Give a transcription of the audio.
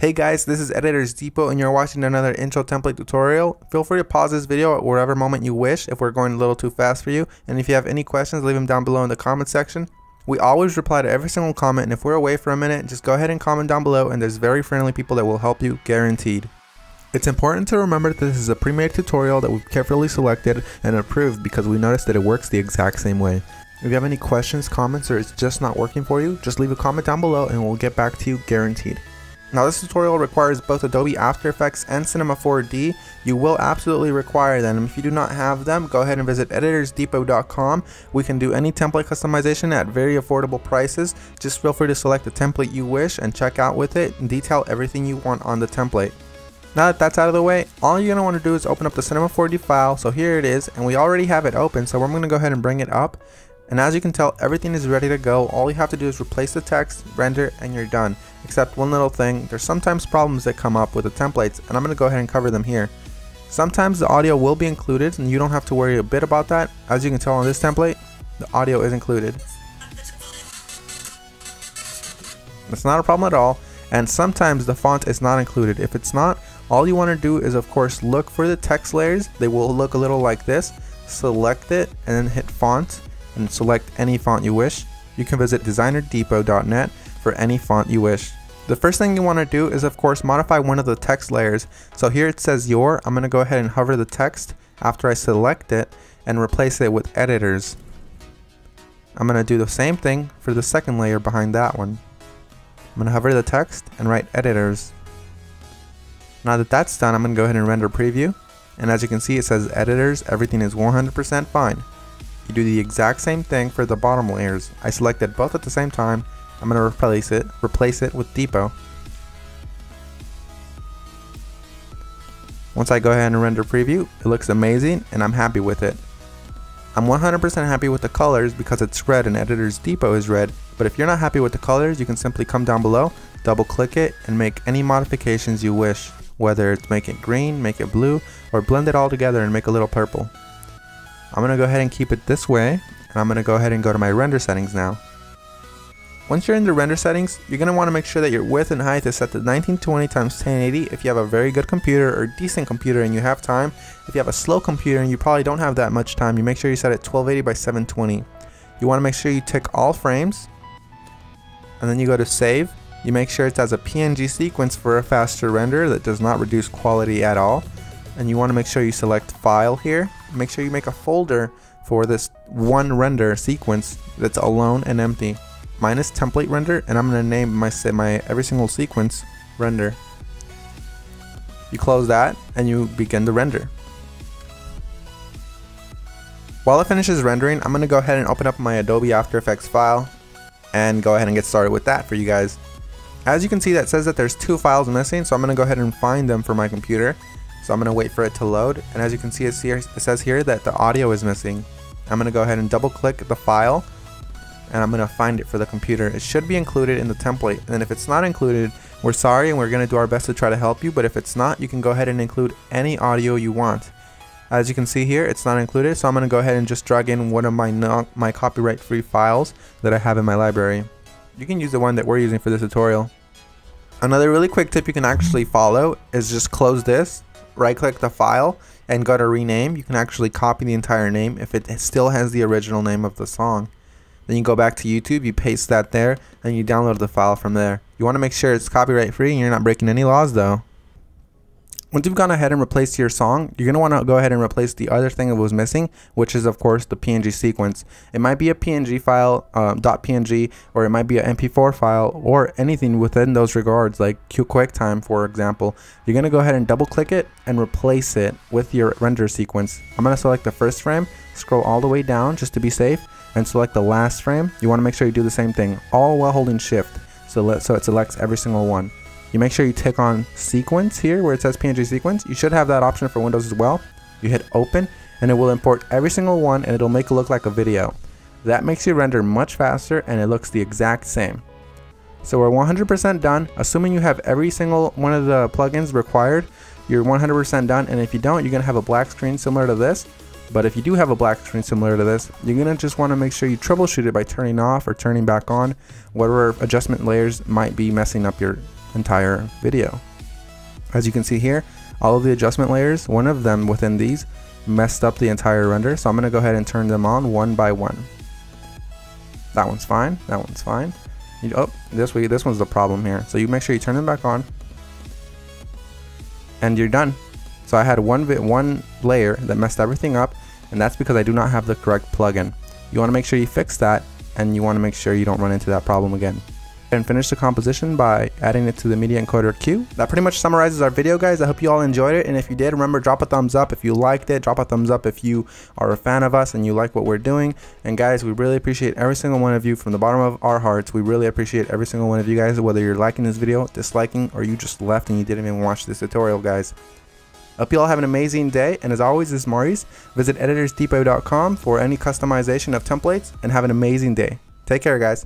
Hey guys, this is Editors Depot and you're watching another intro template tutorial. Feel free to pause this video at whatever moment you wish if we're going a little too fast for you. And if you have any questions, leave them down below in the comment section. We always reply to every single comment, and if we're away for a minute, just go ahead and comment down below and there's very friendly people that will help you, guaranteed. It's important to remember that this is a pre-made tutorial that we've carefully selected and approved because we noticed that it works the exact same way. If you have any questions, comments, or it's just not working for you, just leave a comment down below and we'll get back to you, guaranteed. Now this tutorial requires both Adobe After Effects and Cinema 4D. You will absolutely require them. If you do not have them, go ahead and visit EditorsDepot.com. We can do any template customization at very affordable prices. Just feel free to select the template you wish and check out with it and detail everything you want on the template. Now that that's out of the way, all you're going to want to do is open up the Cinema 4D file. So here it is, and we already have it open, so I'm going to go ahead and bring it up. And as you can tell, everything is ready to go. All you have to do is replace the text, render, and you're done. Except one little thing, there's sometimes problems that come up with the templates, and I'm going to go ahead and cover them here. Sometimes the audio will be included, and you don't have to worry a bit about that. As you can tell on this template, the audio is included. It's not a problem at all, and sometimes the font is not included. If it's not, all you want to do is of course look for the text layers. They will look a little like this. Select it, and then hit font. And select any font you wish. You can visit designerdepot.net for any font you wish. The first thing you want to do is of course modify one of the text layers. So here it says your. I'm going to go ahead and hover the text after I select it and replace it with editors. I'm going to do the same thing for the second layer behind that one. I'm going to hover the text and write editors. Now that that's done, I'm going to go ahead and render preview. And as you can see, it says editors, everything is 100% fine. You do the exact same thing for the bottom layers. I selected both at the same time. I'm going to replace it with Depot. Once I go ahead and render preview, it looks amazing and I'm happy with it. I'm 100% happy with the colors because it's red and Editors Depot is red, but if you're not happy with the colors, you can simply come down below, double click it, and make any modifications you wish. Whether it's make it green, make it blue, or blend it all together and make a little purple. I'm going to go ahead and keep it this way, and I'm going to go ahead and go to my render settings now. Once you're in the render settings, you're going to want to make sure that your width and height is set to 1920 x 1080 if you have a very good computer or decent computer and you have time. If you have a slow computer and you probably don't have that much time, you make sure you set it 1280 by 720. You want to make sure you tick all frames, and then you go to save. You make sure it's as a PNG sequence for a faster render that does not reduce quality at all. And you want to make sure you select file here. Make sure you make a folder for this one render sequence that's alone and empty. Mine is template render, and I'm going to name my every single sequence render. You close that and you begin the render. While it finishes rendering, I'm going to go ahead and open up my Adobe After Effects file and go ahead and get started with that for you guys. As you can see, that says that there's two files missing, so I'm going to go ahead and find them for my computer. So I'm going to wait for it to load, and as you can see, it says here that the audio is missing. I'm going to go ahead and double click the file, and I'm going to find it for the computer. It should be included in the template, and if it's not included, we're sorry and we're going to do our best to try to help you, but if it's not, you can go ahead and include any audio you want. As you can see here, it's not included, so I'm going to go ahead and just drag in one of my copyright free files that I have in my library. You can use the one that we're using for this tutorial. Another really quick tip you can actually follow is just close this, right click the file, and go to rename. You can actually copy the entire name if it still has the original name of the song. Then you go back to YouTube, you paste that there, and you download the file from there. You want to make sure it's copyright free and you're not breaking any laws though. Once you've gone ahead and replaced your song, you're going to want to go ahead and replace the other thing that was missing, which is of course the PNG sequence. It might be a PNG file, .png, or it might be an MP4 file, or anything within those regards, like QuickTime for example. You're going to go ahead and double click it and replace it with your render sequence. I'm going to select the first frame, scroll all the way down just to be safe, and select the last frame. You want to make sure you do the same thing, all while holding shift, so it selects every single one. You make sure you tick on sequence here where it says PNG sequence. You should have that option for Windows as well. You hit open and it will import every single one and it'll make it look like a video. That makes your render much faster and it looks the exact same. So we're 100% done. Assuming you have every single one of the plugins required, you're 100% done, and if you don't, you're going to have a black screen similar to this. But if you do have a black screen similar to this, you're gonna just want to make sure you troubleshoot it by turning off or turning back on whatever adjustment layers might be messing up your entire video. As you can see here, all of the adjustment layers, one of them within these messed up the entire render, so I'm gonna go ahead and turn them on one by one. That one's fine, that one's fine. Oh, this one's the problem here. So you make sure you turn them back on, and you're done. So I had one layer that messed everything up, and that's because I do not have the correct plugin. You want to make sure you fix that, and you want to make sure you don't run into that problem again. And finish the composition by adding it to the media encoder queue. That pretty much summarizes our video, guys. I hope you all enjoyed it, and if you did, remember, drop a thumbs up if you liked it. Drop a thumbs up if you are a fan of us and you like what we're doing. And guys, we really appreciate every single one of you from the bottom of our hearts. We really appreciate every single one of you guys, whether you're liking this video, disliking, or you just left and you didn't even watch this tutorial, guys. Hope you all have an amazing day, and as always, this is Maurice. Visit EditorsDepot.com for any customization of templates, and have an amazing day. Take care, guys.